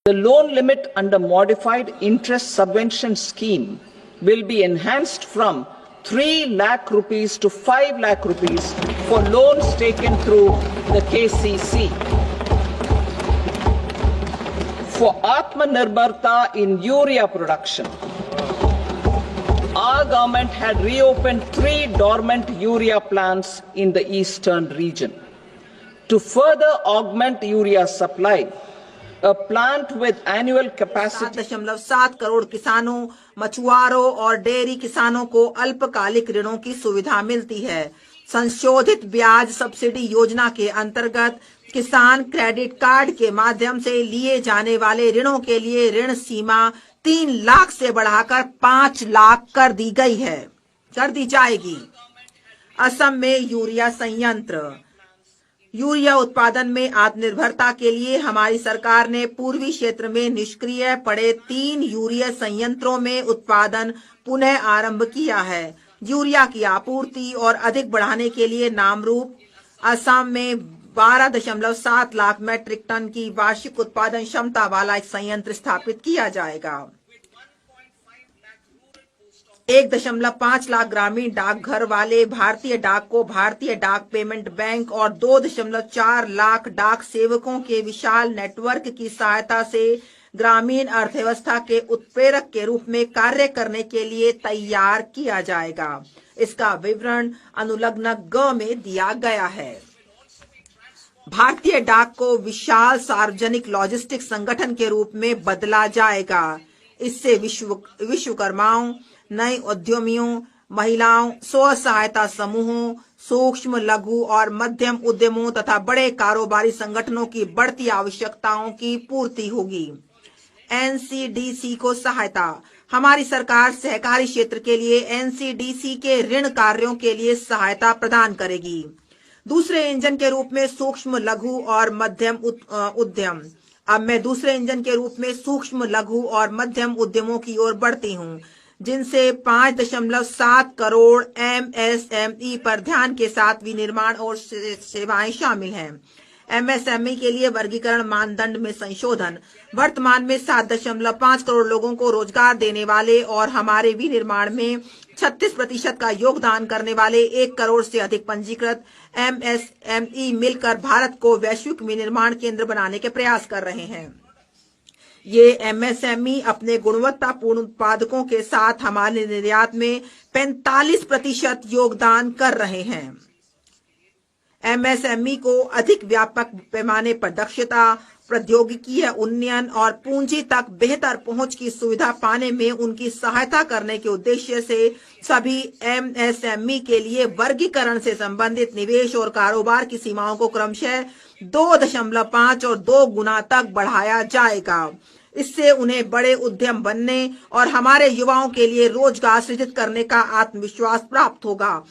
The loan limit under modified interest subvention scheme will be enhanced from 3 lakh rupees to 5 lakh rupees for loans taken through the KCC. For Atmanirbharta in urea production, our government had reopened 3 dormant urea plants in the eastern region. To further augment urea supply, a plant with annual capacity 7.7 crore किसानों, मछुआरों और dairy किसानों को अल्पकालिक ऋणों की सुविधा मिलती है। संशोधित ब्याज सब्सिडी योजना के अंतर्गत किसान क्रेडिट कार्ड के माध्यम से लिए जाने वाले ऋणों के लिए ऋण सीमा 3 लाख से बढ़ाकर 5 लाख कर दी जाएगी। असम में यूरिया संयंत्र। यूरिया उत्पादन में आत्मनिर्भरता के लिए हमारी सरकार ने पूर्वी क्षेत्र में निष्क्रिय पड़े 3 यूरिया संयंत्रों में उत्पादन पुनः आरंभ किया है। यूरिया की आपूर्ति और अधिक बढ़ाने के लिए नामरूप असम में 12.7 लाख मैट्रिक टन की वार्षिक उत्पादन क्षमता वाला एक संयंत्र स्थापित किया जाएगा। 1.5 लाख ग्रामीण डाकघर वाले भारतीय डाक को भारतीय डाक पेमेंट बैंक और 2.4 लाख डाक सेवकों के विशाल नेटवर्क की सहायता से ग्रामीण अर्थव्यवस्था के उत्प्रेरक के रूप में कार्य करने के लिए तैयार किया जाएगा। इसका विवरण अनुलग्न ग में दिया गया है। भारतीय डाक को विशाल सार्वजनिक लॉजिस्टिक संगठन के रूप में बदला जाएगा। इससे विश्वकर्माओं, नए उद्यमियों, महिलाओं, स्व सहायता समूहों, सूक्ष्म, लघु और मध्यम उद्यमों तथा बड़े कारोबारी संगठनों की बढ़ती आवश्यकताओं की पूर्ति होगी। एनसीडीसी को सहायता। हमारी सरकार सहकारी क्षेत्र के लिए एनसीडीसी के ऋण कार्यों के लिए सहायता प्रदान करेगी। दूसरे इंजन के रूप में सूक्ष्म, लघु और मध्यम उद्यम। अब मैं दूसरे इंजन के रूप में सूक्ष्म, लघु और मध्यम उद्यमों की ओर बढ़ती हूँ, जिनसे 5.7 करोड़ एमएसएमई पर ध्यान के साथ विनिर्माण और सेवाएं शामिल हैं। एमएसएमई के लिए वर्गीकरण मानदंड में संशोधन। वर्तमान में 7.5 करोड़ लोगों को रोजगार देने वाले और हमारे विनिर्माण में 36% का योगदान करने वाले 1 करोड़ से अधिक पंजीकृत एमएसएमई मिलकर भारत को वैश्विक विनिर्माण केंद्र बनाने के प्रयास कर रहे हैं। ये एमएसएमई अपने गुणवत्तापूर्ण उत्पादकों के साथ हमारे निर्यात में 45% योगदान कर रहे हैं। एमएसएमई को अधिक व्यापक पैमाने पर दक्षता, प्रौद्योगिकी उन्नयन और पूंजी तक बेहतर पहुंच की सुविधा पाने में उनकी सहायता करने के उद्देश्य से सभी एमएसएमई के लिए वर्गीकरण से संबंधित निवेश और कारोबार की सीमाओं को क्रमशः 2.5 और 2 गुना तक बढ़ाया जाएगा। इससे उन्हें बड़े उद्यम बनने और हमारे युवाओं के लिए रोजगार सृजित करने का आत्मविश्वास प्राप्त होगा।